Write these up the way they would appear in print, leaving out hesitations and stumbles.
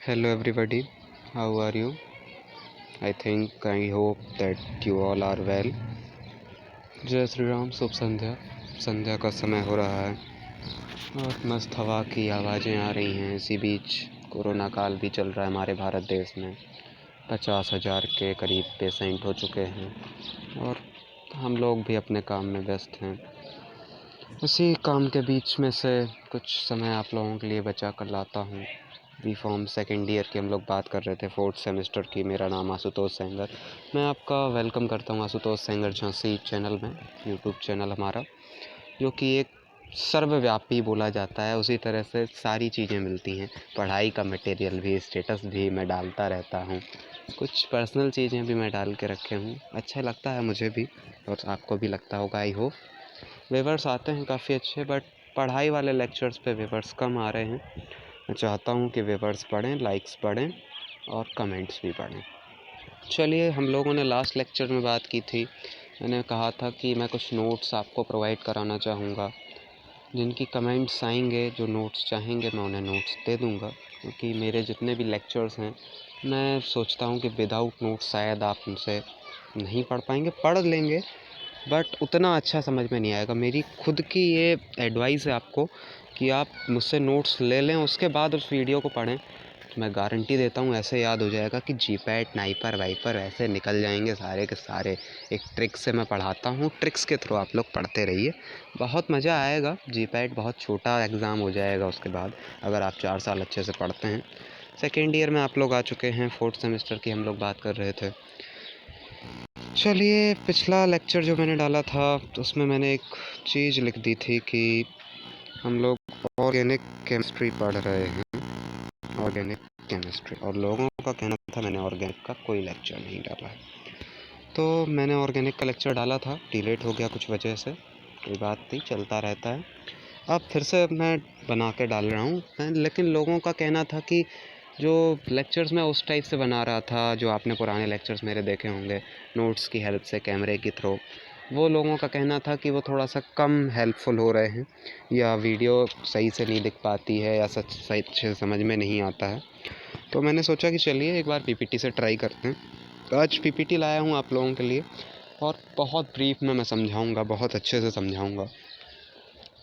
Hello everybody, how are you? I hope that you all are well. जय श्री राम, शुभ संध्या। संध्या का समय हो रहा है और मस्त हवा की आवाज़ें आ रही हैं। इसी बीच कोरोना काल भी चल रहा है हमारे भारत देश में। 50,000 के करीब पेशेंट हो चुके हैं और हम लोग भी अपने काम में व्यस्त हैं। उसी काम के बीच में से कुछ समय आप लोगों के लिए बचा कर लाता हूँ। B.Pharm सेकेंड ईयर की हम लोग बात कर रहे थे, 4th सेमेस्टर की। मेरा नाम आशुतोष सेंगर। मैं आपका वेलकम करता हूँ आशुतोष सेंगर झांसी चैनल में, यूट्यूब चैनल हमारा, जो कि एक सर्वव्यापी बोला जाता है। उसी तरह से सारी चीज़ें मिलती हैं, पढ़ाई का मटेरियल भी, स्टेटस भी मैं डालता रहता हूँ, कुछ पर्सनल चीज़ें भी मैं डाल के रखे हूँ। अच्छा लगता है मुझे भी और आपको भी लगता होगा, आई होप। व्यूअर्स आते हैं काफ़ी अच्छे, बट पढ़ाई वाले लेक्चर्स पे व्यूअर्स कम आ रहे हैं। मैं चाहता हूँ कि व्यूअर्स पढ़ें, लाइक्स बढ़ें और कमेंट्स भी बढ़ें। चलिए, हम लोगों ने लास्ट लेक्चर में बात की थी। मैंने कहा था कि मैं कुछ नोट्स आपको प्रोवाइड कराना चाहूँगा। जिनकी कमेंट्स आएंगे, जो नोट्स चाहेंगे, मैं उन्हें नोट्स दे दूँगा, क्योंकि मेरे जितने भी लेक्चर्स हैं, मैं सोचता हूँ कि विदाउट नोट्स शायद आप उनसे नहीं पढ़ पाएंगे। पढ़ लेंगे बट उतना अच्छा समझ में नहीं आएगा। मेरी खुद की ये एडवाइस है आपको कि आप मुझसे नोट्स ले लें, उसके बाद उस वीडियो को पढ़ें। तो मैं गारंटी देता हूँ ऐसे याद हो जाएगा कि जीपैट, नाइपर, वाइपर ऐसे निकल जाएंगे सारे के सारे। एक ट्रिक से मैं पढ़ाता हूँ, ट्रिक्स के थ्रू आप लोग पढ़ते रहिए, बहुत मज़ा आएगा। जीपैट बहुत छोटा एग्ज़ाम हो जाएगा उसके बाद, अगर आप 4 साल अच्छे से पढ़ते हैं। सेकेंड ईयर में आप लोग आ चुके हैं, 4th सेमेस्टर की हम लोग बात कर रहे थे। चलिए, पिछला लेक्चर जो मैंने डाला था तो उसमें मैंने एक चीज़ लिख दी थी कि हम लोग ऑर्गेनिक केमिस्ट्री पढ़ रहे हैं, ऑर्गेनिक केमिस्ट्री, और लोगों का कहना था मैंने ऑर्गेनिक का कोई लेक्चर नहीं डाला है। तो मैंने ऑर्गेनिक का लेक्चर डाला था, डिलीट हो गया कुछ वजह से, कोई बात नहीं, चलता रहता है। अब फिर से मैं बना के डाल रहा हूँ। लेकिन लोगों का कहना था कि जो लेक्चर्स मैं उस टाइप से बना रहा था, जो आपने पुराने लेक्चर्स मेरे देखे होंगे नोट्स की हेल्प से, कैमरे के थ्रू, वो लोगों का कहना था कि वो थोड़ा सा कम हेल्पफुल हो रहे हैं, या वीडियो सही से नहीं दिख पाती है, या सही से समझ में नहीं आता है। तो मैंने सोचा कि चलिए एक बार पीपीटी से ट्राई करते हैं। आज पीपीटी लाया हूँ आप लोगों के लिए, और बहुत ब्रीफ में मैं समझाऊँगा, बहुत अच्छे से समझाऊँगा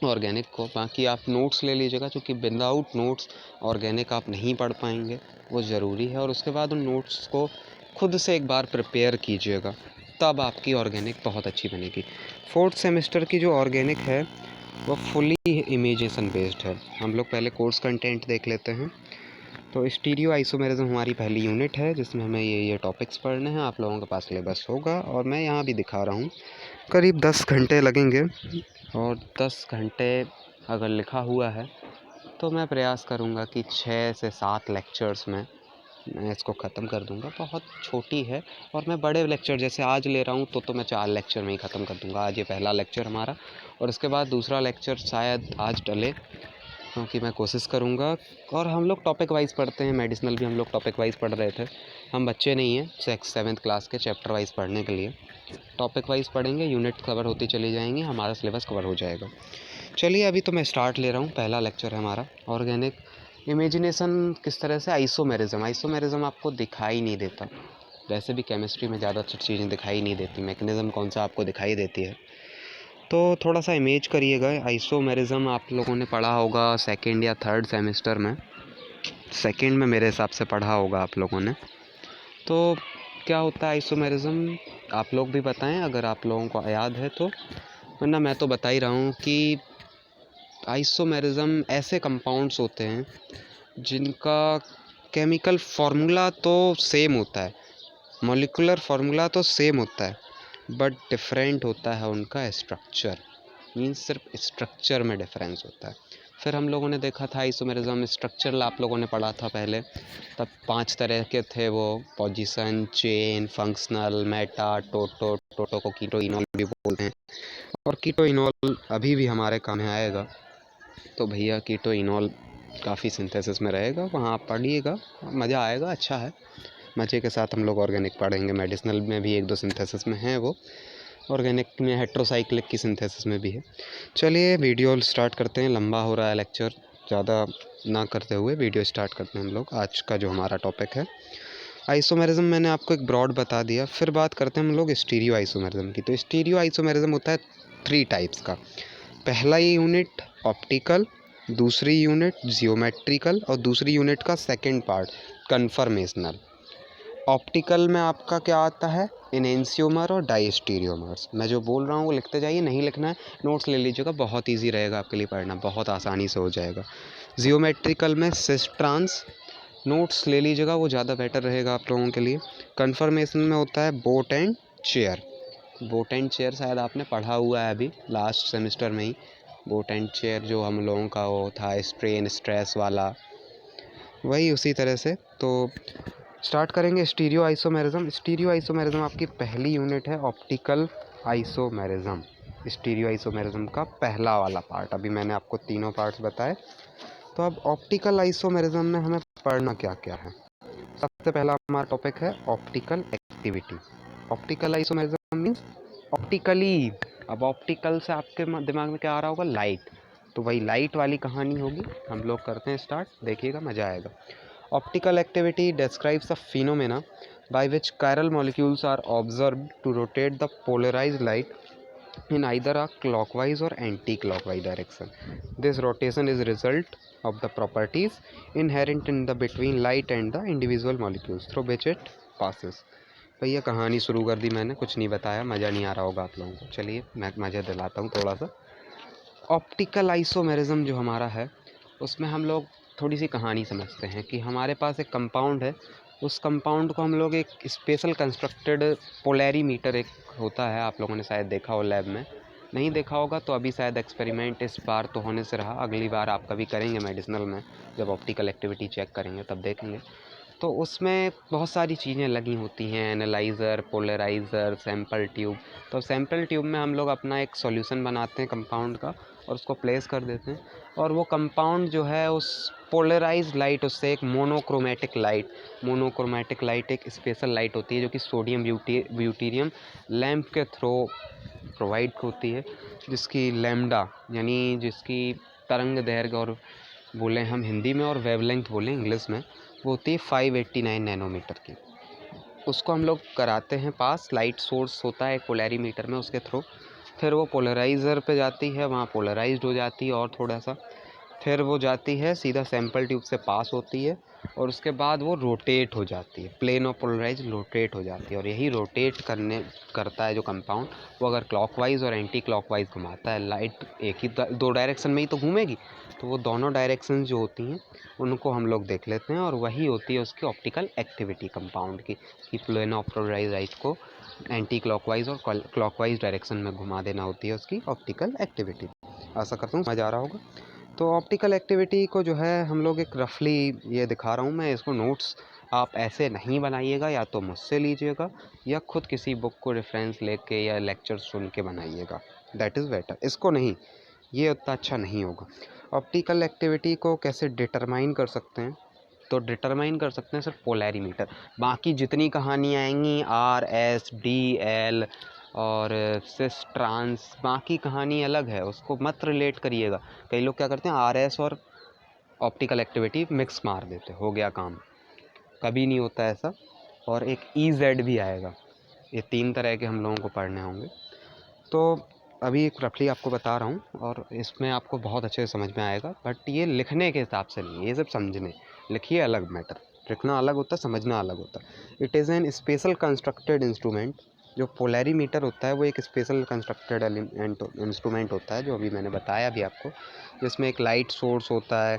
ऑर्गेनिक को। बाकी आप नोट्स ले लीजिएगा, क्योंकि विदाउट नोट्स ऑर्गेनिक आप नहीं पढ़ पाएंगे, वो ज़रूरी है। और उसके बाद उन नोट्स को खुद से एक बार प्रिपेयर कीजिएगा, तब आपकी ऑर्गेनिक बहुत अच्छी बनेगी। 4th सेमेस्टर की जो ऑर्गेनिक है वो फुली इमेजेशन बेस्ड है। हम लोग पहले कोर्स कंटेंट देख लेते हैं। तो स्टीरियो आइसोमेरिज्म हमारी पहली यूनिट है, जिसमें हमें ये टॉपिक्स पढ़ने हैं। आप लोगों के पास सिलेबस होगा और मैं यहाँ भी दिखा रहा हूँ। करीब 10 घंटे लगेंगे, और 10 घंटे अगर लिखा हुआ है तो मैं प्रयास करूँगा कि 6 से 7 लेक्चर्स में मैं इसको ख़त्म कर दूँगा। बहुत छोटी है, और मैं बड़े लेक्चर जैसे आज ले रहा हूँ तो मैं 4 लेक्चर में ही ख़त्म कर दूँगा। आज ये पहला लेक्चर हमारा, और इसके बाद दूसरा लेक्चर शायद आज डले, क्योंकि मैं कोशिश करूँगा। और हम लोग टॉपिक वाइज़ पढ़ते हैं, मेडिसिनल भी हम लोग टॉपिक वाइज़ पढ़ रहे थे। हम बच्चे नहीं हैं 7th क्लास के चैप्टर वाइज़ पढ़ने के लिए, टॉपिक वाइज़ पढ़ेंगे, यूनिट कवर होती चली जाएंगी, हमारा सिलेबस कवर हो जाएगा। चलिए, अभी तो मैं स्टार्ट ले रहा हूँ। पहला लेक्चर है हमारा ऑर्गेनिक इमेजिनेशन, किस तरह से आइसोमेरिज्म आपको दिखाई नहीं देता। वैसे भी केमिस्ट्री में ज़्यादा चीज़ें दिखाई नहीं देती, मैकेनिज़्म कौन सा आपको दिखाई देती है। तो थोड़ा सा इमेज करिएगा। आइसोमेरिज्म आप लोगों ने पढ़ा होगा 2nd या 3rd सेमेस्टर में, सेकेंड में मेरे हिसाब से पढ़ा होगा आप लोगों ने। तो क्या होता है आइसोमेरिज्म, आप लोग भी बताएं अगर आप लोगों को याद है तो, वरना मैं तो बता ही रहा हूँ कि आइसोमेरिज्म ऐसे कंपाउंड्स होते हैं जिनका केमिकल फार्मूला तो सेम होता है, मॉलिक्यूलर फार्मूला तो सेम होता है, बट डिफरेंट होता है उनका स्ट्रक्चर। मीन्स सिर्फ स्ट्रक्चर में डिफरेंस होता है। फिर हम लोगों ने देखा था आइसोमेरिज्म स्ट्रक्चर, आप लोगों ने पढ़ा था पहले, तब 5 तरह के थे वो, पोजीशन, चेन, फंक्शनल, मेटा, टोटो को कीटोइनॉल भी बोलते हैं, और कीटोइनॉल अभी भी हमारे काम में आएगा। तो भैया कीटोइनॉल काफ़ी सिंथेसिस में रहेगा, वहाँ आप पढ़िएगा, मज़ा आएगा, अच्छा है। मज़े के साथ हम लोग ऑर्गेनिक पढ़ेंगे। मेडिसिनल में भी 1-2 सिंथेसिस में है वो, ऑर्गेनिक में हेट्रोसाइक्लिक की सिंथेसिस में भी है। चलिए वीडियो स्टार्ट करते हैं, लंबा हो रहा है लेक्चर, ज़्यादा ना करते हुए वीडियो स्टार्ट करते हैं हम लोग। आज का जो हमारा टॉपिक है आइसोमेरिज्म, मैंने आपको एक ब्रॉड बता दिया। फिर बात करते हैं हम लोग स्टीरियो आइसोमेरिज्म की। तो स्टीरियो आइसोमेरिज्म होता है 3 टाइप्स का। पहला यूनिट ऑप्टिकल, दूसरी यूनिट जियोमेट्रिकल और दूसरी यूनिट का सेकंड पार्ट कन्फर्मेशनल। ऑप्टिकल में आपका क्या आता है, इनेंशियोमर और डायस्टीरियोमर्स। मैं जो बोल रहा हूँ वो लिखते जाइए, नहीं लिखना है नोट्स ले लीजिएगा, बहुत ईजी रहेगा आपके लिए पढ़ना, बहुत आसानी से हो जाएगा। जियोमेट्रिकल में सिस ट्रांस, नोट्स ले लीजिएगा, वो ज़्यादा बेटर रहेगा आप लोगों के लिए। कन्फर्मेशन में होता है boat and chair. Boat and chair शायद आपने पढ़ा हुआ है अभी लास्ट सेमेस्टर में ही। बोट एंड चेयर जो हम लोगों का वो था स्ट्रेन स्ट्रेस वाला, वही उसी तरह से। तो स्टार्ट करेंगे स्टीरियो आइसोमेरिज्म। स्टीरियो आइसोमेरिज्म आपकी पहली यूनिट है ऑप्टिकल आइसोमेरिज्म। स्टीरियो आइसोमेरिज्म का पहला वाला पार्ट, अभी मैंने आपको तीनों पार्ट्स बताए। तो अब ऑप्टिकल आइसोमेरिज्म में हमें पढ़ना क्या क्या है। सबसे पहला हमारा टॉपिक है optical activity. Optical isomerism means optically. अब ऑप्टिकल से आपके दिमाग में क्या आ रहा होगा, लाइट। तो वही लाइट वाली कहानी होगी। हम लोग करते हैं स्टार्ट, देखिएगा मज़ा आएगा। Optical activity describes a phenomena by which chiral molecules are observed to rotate the polarized light in either a clockwise or anti-clockwise direction. This rotation is result of the properties inherent in the between light and the individual molecules through which it passes. भैया कहानी शुरू कर दी मैंने, कुछ नहीं बताया, मज़ा नहीं आ रहा होगा आप लोगों को। चलिए मैं मज़ा दिलाता हूँ थोड़ा सा। ऑप्टिकल आइसोमेरिज्म जो हमारा है उसमें हम लोग थोड़ी सी कहानी समझते हैं कि हमारे पास एक कंपाउंड है। उस कंपाउंड को हम लोग एक स्पेशल कंस्ट्रक्टेड पोलैरीमीटर एक होता है, आप लोगों ने शायद देखा हो लैब में। नहीं देखा होगा तो अभी शायद एक्सपेरिमेंट इस बार तो होने से रहा, अगली बार आप कभी करेंगे मेडिसिनल में, जब ऑप्टिकल एक्टिविटी चेक करेंगे तब देखेंगे। तो उसमें बहुत सारी चीज़ें लगी होती हैं, एनालाइज़र, पोलराइज़र, सैंपल ट्यूब। तो सैंपल ट्यूब में हम लोग अपना एक सॉल्यूशन बनाते हैं कंपाउंड का और उसको प्लेस कर देते हैं, और वो कंपाउंड जो है उस पोलराइज लाइट, उससे एक मोनोक्रोमेटिक लाइट एक स्पेशल लाइट होती है जो कि सोडियम ब्यूटीरियम लैम्प के थ्रू प्रोवाइड होती है, जिसकी लैम्डा यानी जिसकी तरंग दैर्घ्य और बोलें हम हिंदी में और वेवलेंथ बोलें इंग्लिश में, वो होती है 589 नैनोमीटर की। उसको हम लोग कराते हैं पास, लाइट सोर्स होता है एक पोलैरीमीटर में, उसके थ्रू फिर वो पोलराइज़र पे जाती है, वहाँ पोलराइज्ड हो जाती है और थोड़ा सा, फिर वो जाती है सीधा सैंपल ट्यूब से पास होती है और उसके बाद वो रोटेट हो जाती है, प्लेन ऑफ पोलराइज रोटेट हो जाती है। और यही रोटेट करता है जो कंपाउंड, वो अगर क्लॉकवाइज और एंटी क्लॉकवाइज घुमाता है, लाइट एक ही दो डायरेक्शन में ही तो घूमेगी, तो वो दोनों डायरेक्शन जो होती हैं उनको हम लोग देख लेते हैं, और वही होती है उसकी ऑप्टिकल एक्टिविटी कंपाउंड की, कि प्लेन ऑफ पोलराइज लाइट को एंटी क्लॉकवाइज और क्लॉकवाइज डायरेक्शन में घुमा देना होती है उसकी ऑप्टिकल एक्टिविटी। आशा करता हूँ मज़ा आ रहा होगा। तो ऑप्टिकल एक्टिविटी को जो है हम लोग एक रफली ये दिखा रहा हूँ मैं इसको, नोट्स आप ऐसे नहीं बनाइएगा, या तो मुझसे लीजिएगा या खुद किसी बुक को रेफरेंस लेके या लेक्चर सुन के बनाइएगा, दैट इज़ बेटर। इसको नहीं, ये उतना अच्छा नहीं होगा। ऑप्टिकल एक्टिविटी को कैसे डिटरमाइन कर सकते हैं, तो डिटरमाइन कर सकते हैं सिर्फ पोलैरीमीटर। बाकी जितनी कहानी आएंगी आर एस डी एल और सिस ट्रांस, बाकी कहानी अलग है, उसको मत रिलेट करिएगा। कई लोग क्या करते हैं आर एस और ऑप्टिकल एक्टिविटी मिक्स मार देते, हो गया काम। कभी नहीं होता ऐसा। और एक ई जेड भी आएगा, ये 3 तरह के हम लोगों को पढ़ने होंगे। तो अभी एक रफली आपको बता रहा हूँ और इसमें आपको बहुत अच्छे से समझ में आएगा, बट ये लिखने के हिसाब से नहीं, ये सब समझने। लिखिए अलग मैटर, लिखना अलग होता है, समझना अलग होता है। It is an special constructed instrument. जो पोलैरीमीटर होता है वो एक स्पेशल कंस्ट्रक्टेड इंस्ट्रूमेंट होता है, जो अभी मैंने बताया भी आपको, जिसमें एक लाइट सोर्स होता है,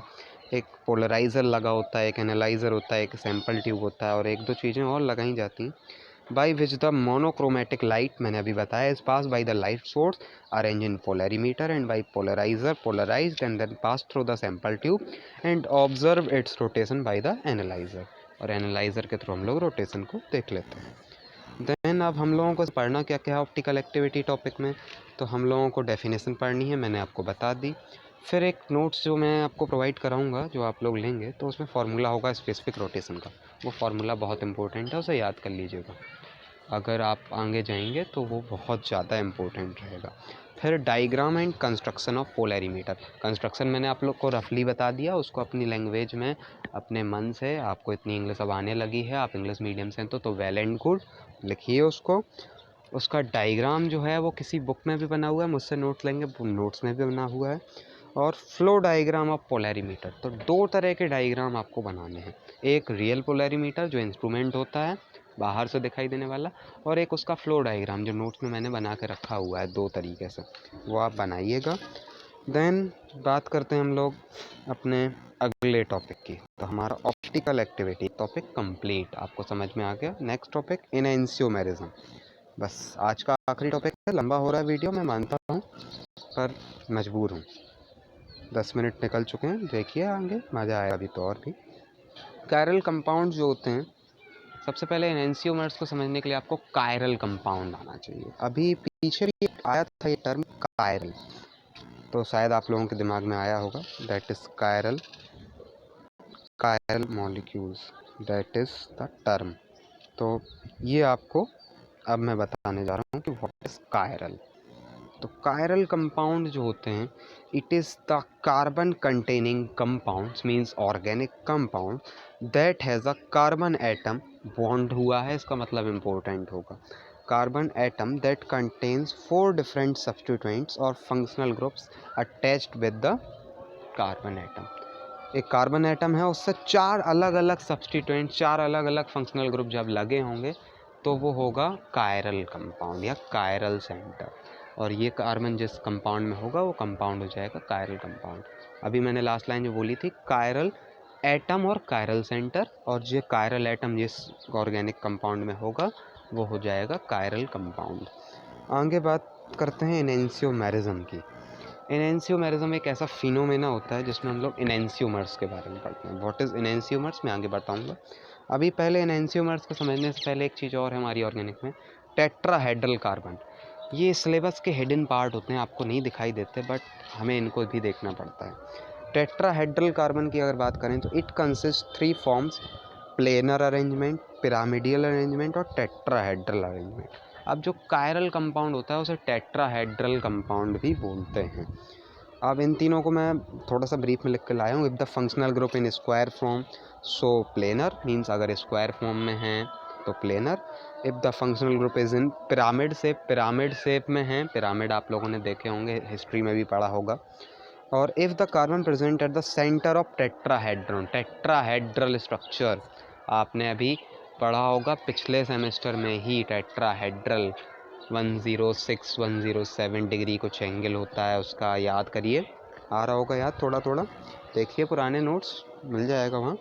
एक पोलराइज़र लगा होता है, एक एनालाइज़र होता है, एक सैंपल ट्यूब होता है और 1-2 चीज़ें और लगाई जाती हैं। by which the monochromatic light, मैंने अभी बताया, is passed by the light source arranged in polarimeter and by polarizer polarized and then passed through the sample tube and observe its rotation by the analyzer। और analyser के through हम लोग rotation को देख लेते हैं। देन अब हम लोगों को पढ़ना क्या क्या है ऑप्टिकल एक्टिविटी टॉपिक में, तो हम लोगों को डेफिनेशन पढ़नी है, मैंने आपको बता दी। फिर एक नोट्स जो मैं आपको प्रोवाइड कराऊंगा जो आप लोग लेंगे, तो उसमें फार्मूला होगा स्पेसिफिक रोटेशन का, वो फार्मूला बहुत इंपॉर्टेंट है, उसे याद कर लीजिएगा। अगर आप आगे जाएंगे तो वो बहुत ज़्यादा इम्पोर्टेंट रहेगा। फिर diagram and construction of polarimeter. Construction मैंने आप लोग को रफली बता दिया, उसको अपनी लैंग्वेज में अपने मन से, आपको इतनी इंग्लिश अब आने लगी है, आप इंग्लिश मीडियम से हैं तो वेल एंड गुड, लिखिए उसको। उसका डायग्राम जो है वो किसी बुक में भी बना हुआ है, मुझसे नोट्स लेंगे, नोट्स में भी बना हुआ है। और फ्लो डायग्राम ऑफ पोलैरीमीटर, तो दो तरह के डायग्राम आपको बनाने हैं, एक रियल पोलैरीमीटर जो इंस्ट्रूमेंट होता है बाहर से दिखाई देने वाला, और एक उसका फ्लो डायग्राम जो नोट्स में मैंने बना के रखा हुआ है दो तरीके से, वो आप बनाइएगा। देन बात करते हैं हम लोग अपने अगले टॉपिक की। तो हमारा ऑप्टिकल एक्टिविटी टॉपिक कंप्लीट, आपको समझ में आ गया। नेक्स्ट टॉपिक एनेंशियोमेरिज्म, बस आज का आखिरी टॉपिक है। लंबा हो रहा है वीडियो, मैं मानता हूँ, पर मजबूर हूँ। 10 मिनट निकल चुके हैं, देखिए आगे मज़ा आएगा अभी तो और भी। कायरल कंपाउंड जो होते हैं, सबसे पहले एनेंशियोमर्स को समझने के लिए आपको कायरल कंपाउंड आना चाहिए। अभी पीछे भी आया था ये टर्म कायरल, तो शायद आप लोगों के दिमाग में आया होगा, that is chiral molecules, that is the term. तो ये आपको अब मैं बताने जा रहा हूँ कि व्हाट इज़ कायरल। तो कायरल कंपाउंड जो होते हैं, it is the carbon containing compounds, means organic compound that has a carbon atom, bond हुआ है इसका मतलब इम्पोर्टेंट होगा, carbon atom that contains 4 different substituents और functional groups attached with the carbon atom. एक कार्बन एटम है, उससे 4 अलग अलग सब्स्टिट्यूएंट, 4 अलग अलग फंक्शनल ग्रुप जब लगे होंगे तो वो होगा कायरल कंपाउंड या कायरल सेंटर। और ये कार्बन जिस कंपाउंड में होगा वो कंपाउंड हो जाएगा कायरल कंपाउंड। अभी मैंने लास्ट लाइन जो बोली थी, कायरल एटम और कायरल सेंटर, और ये कायरल एटम जिस ऑर्गेनिक कंपाउंड में होगा वो हो जाएगा कायरल कंपाउंड। आगे बात करते हैं एनेंशियोमेरिज्म की। एनेंशियोमेरिज्म एक ऐसा फिनोमेना होता है जिसमें हम लोग एनेंशियोमर्स के बारे में पढ़ते हैं। व्हाट इज़ एनेंशियोमर्स मैं आगे बताऊंगा। अभी पहले एनेंशियोमर्स को समझने से पहले एक चीज़ और है हमारी ऑर्गेनिक में, टेट्राहेड्रल कार्बन। ये सिलेबस के हिडन पार्ट होते हैं, आपको नहीं दिखाई देते, बट हमें इनको भी देखना पड़ता है। टेट्राहेड्रल कार्बन की अगर बात करें तो it consist 3 forms, planar arrangement, pyramidal arrangement और टेट्राहेड्रल अरेंजमेंट। अब जो कायरल कंपाउंड होता है उसे टेट्राहेड्रल कंपाउंड भी बोलते हैं। अब इन तीनों को मैं थोड़ा सा ब्रीफ में लिख के लाया हूँ। If the functional group in square form so planar, means अगर स्क्वायर फॉर्म में हैं तो planar. If the functional group is in pyramid shape में हैं, पिरामिड आप लोगों ने देखे होंगे, हिस्ट्री में भी पढ़ा होगा। और if the carbon present at the centre of tetrahedron, tetrahedral structure आपने अभी पढ़ा होगा पिछले सेमेस्टर में ही, टेट्राहेड्रल 106 107 डिग्री कुछ एंगल होता है उसका, याद करिए, आ रहा होगा याद थोड़ा थोड़ा, देखिए पुराने नोट्स मिल जाएगा वहाँ।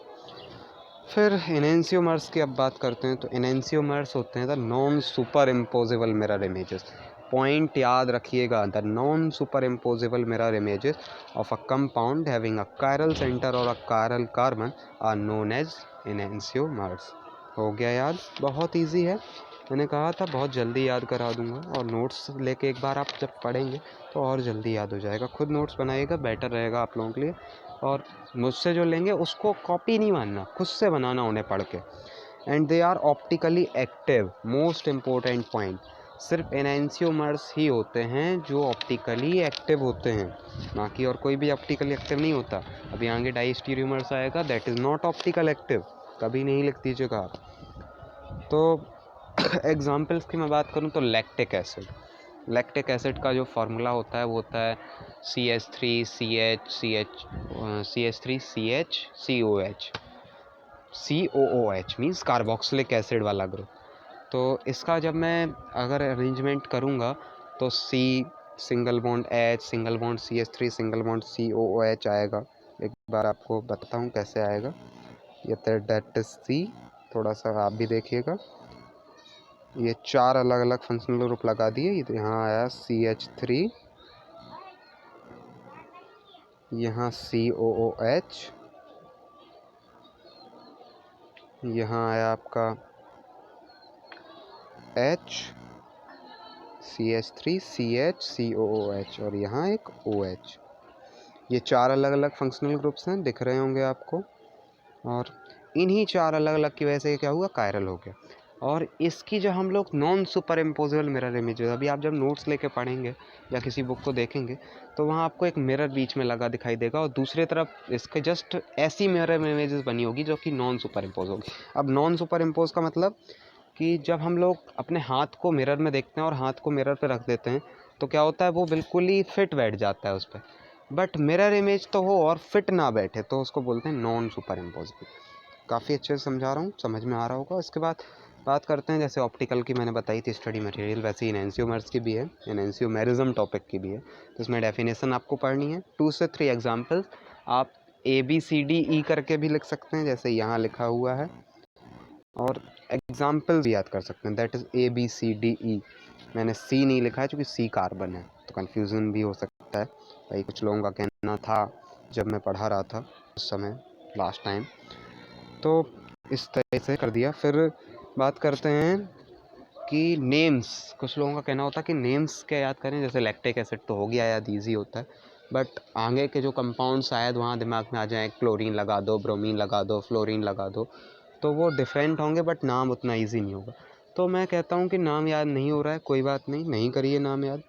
फिर एनेंशियोमर्स की अब बात करते हैं। तो एनेंशियोमर्स होते हैं the non superimposable mirror images. Point याद रखिएगा, the non superimposable mirror images of a compound having a chiral centre और a chiral carbon are known as enantiomers. हो गया याद, बहुत इजी है, मैंने कहा था बहुत जल्दी याद करा दूंगा। और नोट्स लेके एक बार आप जब पढ़ेंगे तो और जल्दी याद हो जाएगा। खुद नोट्स बनाइएगा, बेटर रहेगा आप लोगों के लिए। और मुझसे जो लेंगे उसको कॉपी नहीं मानना, खुद से बनाना उन्हें पढ़ के। And they are optically active, most important point, सिर्फ एनेंशियोमर्स ही होते हैं जो ऑप्टिकली एक्टिव होते हैं, बाकी और कोई भी ऑप्टिकली एक्टिव नहीं होता। अभी आगे डाइस्टीरियोमर्स आएगा, that is not optical active, कभी नहीं लिख दीजिएगा आप। तो एग्जाम्पल्स की मैं बात करूँ तो लैक्टिक एसिड, लैक्टिक एसिड का जो फार्मूला होता है वो होता है CH3COOH मीन्स कार्बोक्सिलिक एसिड वाला ग्रुप। तो इसका जब मैं अगर अरेंजमेंट करूँगा तो C single bond H single bond CH3 single bond COOH आएगा। एक बार आपको बताता हूँ कैसे आएगा। ये दैट इज C, थोड़ा सा आप भी देखिएगा। ये 4 अलग अलग फंक्शनल ग्रुप लगा दिए, यहाँ आया CH3, यहाँ COOH, यहाँ आया आपका H CH3 CH COOH और यहाँ एक OH। ये 4 अलग अलग फंक्शनल ग्रुप्स हैं, दिख रहे होंगे आपको। और इन्हीं 4 अलग अलग की वजह से क्या हुआ, कायरल हो गया। और इसकी जो हम लोग non super imposable mirror images, अभी आप जब नोट्स लेके पढ़ेंगे या किसी बुक को देखेंगे तो वहाँ आपको एक मिरर बीच में लगा दिखाई देगा और दूसरी तरफ इसके जस्ट ऐसी मिरर इमेजेस बनी होगी जो कि नॉन सुपर इम्पोज होगी। अब नॉन सुपर इम्पोज का मतलब कि जब हम लोग अपने हाथ को मिरर में देखते हैं और हाथ को मिरर पे रख देते हैं तो क्या होता है, वो बिल्कुल ही फिट बैठ जाता है उस पर। बट मिरर इमेज तो हो और फिट ना बैठे तो उसको बोलते हैं नॉन सुपर इम्पोजिबल। काफ़ी अच्छे से समझा रहा हूँ, समझ में आ रहा होगा। इसके बाद बात करते हैं, जैसे ऑप्टिकल की मैंने बताई थी स्टडी मटेरियल, वैसे ही एनेंशियोमर्स की भी है, एनेंशियोमेरिज्म टॉपिक की भी है। तो इसमें डेफिनेशन आपको पढ़नी है, 2 से 3 एग्जाम्पल्स आप ABCDE करके भी लिख सकते हैं जैसे यहाँ लिखा हुआ है, और एग्जाम्पल भी याद कर सकते हैं, दैट इज़ ABCDE। मैंने C नहीं लिखा है क्योंकि C कार्बन है तो कन्फ्यूज़न भी हो सकता है भाई, कुछ लोगों का कहना था जब मैं पढ़ा रहा था उस समय लास्ट टाइम, तो इस तरह से कर दिया। फिर बात करते हैं कि नेम्स, कुछ लोगों का कहना होता है कि नेम्स क्या याद करें, जैसे लैक्टिक एसिड तो हो गया याद, ईजी होता है, बट आगे के जो कंपाउंड शायद वहाँ दिमाग में आ जाए, क्लोरीन लगा दो, ब्रोमीन लगा दो, फ्लोरीन लगा दो, तो वो डिफरेंट होंगे बट नाम उतना ईजी नहीं होगा। तो मैं कहता हूँ कि नाम याद नहीं हो रहा है, कोई बात नहीं, नहीं करिए नाम याद,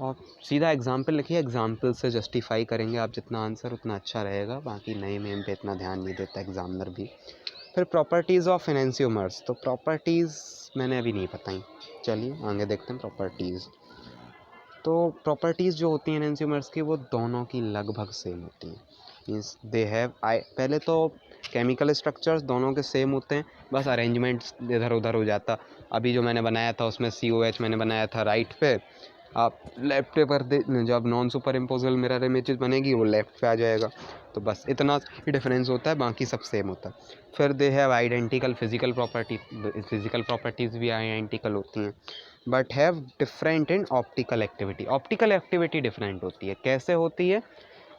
और सीधा एग्जाम्पल लिखिए, एग्जाम्पल से जस्टिफाई करेंगे आप जितना आंसर उतना अच्छा रहेगा, बाकी नए मेम पे इतना ध्यान नहीं देता एग्जामिनर भी। फिर प्रॉपर्टीज़ ऑफ एनेंशियोमर्स, तो प्रॉपर्टीज़ मैंने अभी नहीं बताई, चलिए आगे देखते हैं प्रॉपर्टीज़। तो प्रॉपर्टीज़ जो होती हैं एनेंशियोमर्स की वो दोनों की लगभग सेम होती हैं, मीन्स दे हैव पहले तो केमिकल स्ट्रक्चर्स दोनों के सेम होते हैं, बस अरेंजमेंट्स इधर उधर हो जाता। अभी जो मैंने बनाया था उसमें COH मैंने बनाया था राइट पे, आप लेफ्ट पर जब non super imposable mirror images बनेगी वो लेफ्ट पे आ जाएगा, तो बस इतना ही डिफरेंस होता है, बाकी सब सेम होता है। फिर they have identical physical properties भी आइडेंटिकल होती हैं, but have different in optical activity. Optical activity different होती है, कैसे होती है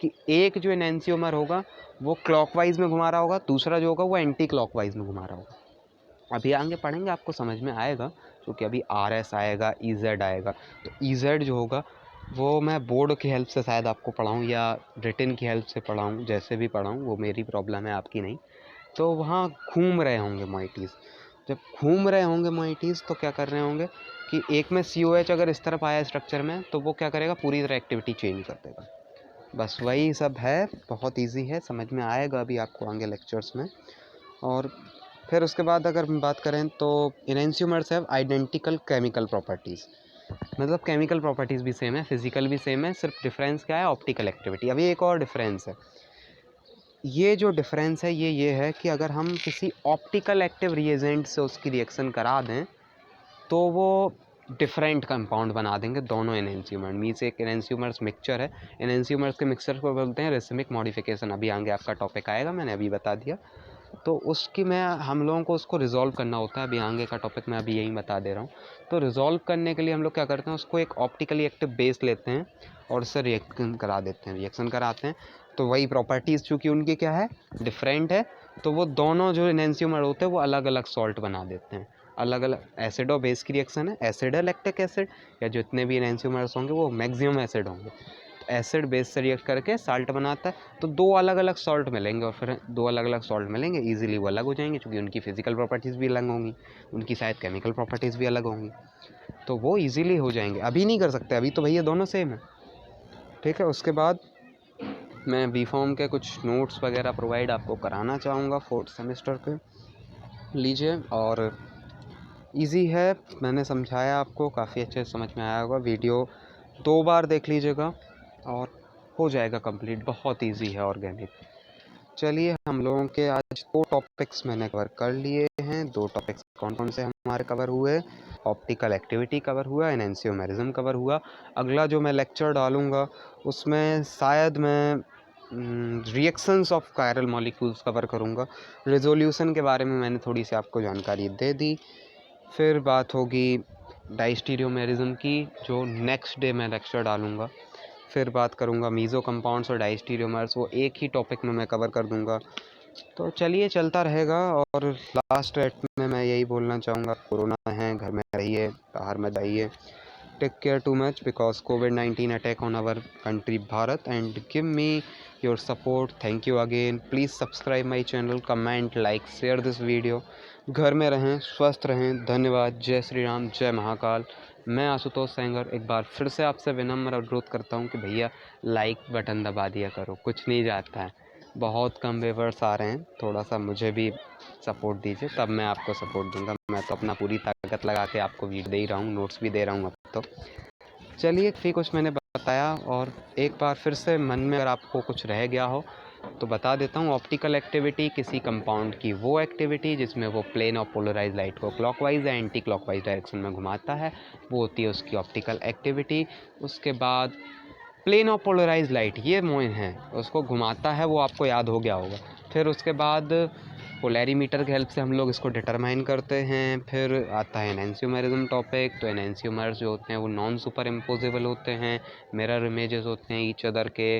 कि एक जो एनेंशियोमर होगा वो क्लॉकवाइज में घुमा रहा होगा, दूसरा जो होगा वो एंटी क्लॉकवाइज में घुमा रहा होगा। अभी आगे पढ़ेंगे आपको समझ में आएगा, क्योंकि अभी RS आएगा, EZ आएगा, तो EZ जो होगा वो मैं बोर्ड की हेल्प से शायद आपको पढ़ाऊँ या रिटन की हेल्प से पढ़ाऊँ, जैसे भी पढ़ाऊँ वो मेरी प्रॉब्लम है, आपकी नहीं। तो वहाँ घूम रहे होंगे मोइटीज़, जब घूम रहे होंगे मोइटीज़ तो क्या कर रहे होंगे कि एक में COH अगर इस तरफ आया स्ट्रक्चर में तो वो क्या करेगा, पूरी तरह एक्टिविटी चेंज कर देगा। बस वही सब है, बहुत इजी है, समझ में आएगा अभी आपको आगे लेक्चर्स में। और फिर उसके बाद अगर हम बात करें तो enantiomers have identical chemical properties, मतलब केमिकल प्रॉपर्टीज़ भी सेम है, फिजिकल भी सेम है, सिर्फ डिफरेंस क्या है, ऑप्टिकल एक्टिविटी। अभी एक और डिफरेंस है, ये जो डिफरेंस है ये है कि अगर हम किसी ऑप्टिकल एक्टिव रिएजेंट से उसकी रिएक्शन करा दें तो वो डिफरेंट कंपाउंड बना देंगे दोनों एनेंशियोमर, मीन्स एक एनेंशियोमर्स मिक्सचर है, एनेंशियोमर्स के मिक्सचर को बोलते हैं रेसिमिक मॉडिफिकेशन। अभी आगे आपका टॉपिक आएगा, मैंने अभी बता दिया, तो उसकी हम लोगों को उसको रिजॉल्व करना होता है, अभी आगे का टॉपिक मैं अभी यही बता दे रहा हूँ। तो रिजॉल्व करने के लिए हम लोग क्या करते हैं, उसको एक ऑप्टिकली एक्टिव बेस लेते हैं और उससे रिएक्शन करा देते हैं, रिएक्शन कराते हैं, तो वही प्रॉपर्टीज़ चूँकि उनकी क्या है, डिफरेंट है, तो वो दोनों जो एनेंशियोमर होते हैं वो अलग अलग सॉल्ट बना देते हैं। अलग अलग एसिड और बेस की रिएक्शन है, एसिड है लैक्टिक एसिड, या जितने भी एनेंशियोमर्स होंगे वो मैक्सिमम एसिड होंगे, एसिड बेस से रिएक्ट करके साल्ट बनाता है, तो दो अलग अलग सॉल्ट मिलेंगे, और फिर दो अलग अलग सॉल्ट मिलेंगे इजीली वो अलग हो जाएंगे, क्योंकि उनकी फिजिकल प्रॉपर्टीज़ भी अलग होंगी, उनकी शायद केमिकल प्रॉपर्टीज़ भी अलग होंगी, तो वो इजीली हो जाएंगे। अभी नहीं कर सकते, अभी तो भैया दोनों सेम है, ठीक है। उसके बाद मैं B.Pharm के कुछ नोट्स वगैरह प्रोवाइड आपको कराना चाहूँगा 4th सेमेस्टर के, लीजिए, और इजी है, मैंने समझाया आपको, काफ़ी अच्छे से समझ में आया होगा, वीडियो 2 बार देख लीजिएगा और हो जाएगा कंप्लीट, बहुत इजी है ऑर्गेनिक। चलिए, हम लोगों के आज 2 टॉपिक्स मैंने कवर कर लिए हैं। 2 टॉपिक्स कौन कौन से हमारे कवर हुए, ऑप्टिकल एक्टिविटी कवर हुआ, एनेंशियोमेरिज्म कवर हुआ। अगला जो मैं लेक्चर डालूँगा उसमें शायद मैं reactions of chiral molecules cover करूँगा। रेजोल्यूशन के बारे में मैंने थोड़ी सी आपको जानकारी दे दी। फिर बात होगी डाइस्टीरियोमेरिज्म की, जो नेक्स्ट डे मैं लेक्चर डालूँगा। फिर बात करूँगा मीज़ो कंपाउंड्स और डाइस्टीरियोमर्स, वो एक ही टॉपिक में मैं कवर कर दूँगा। तो चलिए, चलता रहेगा। और लास्ट एट में मैं यही बोलना चाहूँगा, कोरोना है, घर में रहिए, बाहर मत जाइए, take care too much because COVID-19 attack on our country Bharat, and give me your support. Thank you again. Please subscribe my channel, comment, like, share this video. घर में रहें, स्वस्थ रहें। धन्यवाद। जय श्री राम, जय महाकाल। मैं आशुतोष सेंगर एक बार फिर से आपसे विनम्र अनुरोध करता हूँ कि भैया लाइक बटन दबा दिया करो, कुछ नहीं जाता है। बहुत कम व्यूअर्स आ रहे हैं, थोड़ा सा मुझे भी सपोर्ट दीजिए, तब मैं आपको सपोर्ट दूंगा। मैं तो अपना पूरी ताकत लगा के आपको वीडियो दे ही रहा हूँ, नोट्स भी दे रहा हूँ अब तो। चलिए ठीक, कुछ मैंने बताया, और एक बार फिर से मन में अगर आपको कुछ रह गया हो तो बता देता हूँ। ऑप्टिकल एक्टिविटी किसी कंपाउंड की वो एक्टिविटी जिसमें वो प्लेन और पोलराइज लाइट को क्लॉकवाइज या एंटी क्लॉकवाइज डायरेक्शन में घुमाता है, वो होती है उसकी ऑप्टिकल एक्टिविटी। उसके बाद प्लेन और पोलराइज लाइट, ये मोइन है, उसको घुमाता है, वो आपको याद हो गया होगा। फिर उसके बाद पोलैरीमीटर की हेल्प से हम लोग इसको डिटरमाइन करते हैं। फिर आता है एनेंशियोमेरिज्म टॉपिक। तो एनेंशियोमर्स जो होते हैं वो नॉन सुपर इम्पोजेबल होते हैं, मिरर इमेजेस होते हैं ईच अदर के।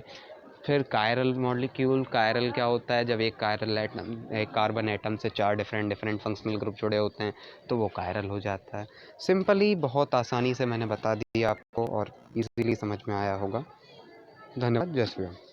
फिर कायरल मॉलिक्यूल, कायरल क्या होता है, जब एक कायरल एटम, एक कार्बन एटम से 4 डिफरेंट फंक्शनल ग्रुप जुड़े होते हैं तो वो कायरल हो जाता है। सिंपली बहुत आसानी से मैंने बता दिया आपको और इजीली समझ में आया होगा। धन्यवाद। जय श्री राम।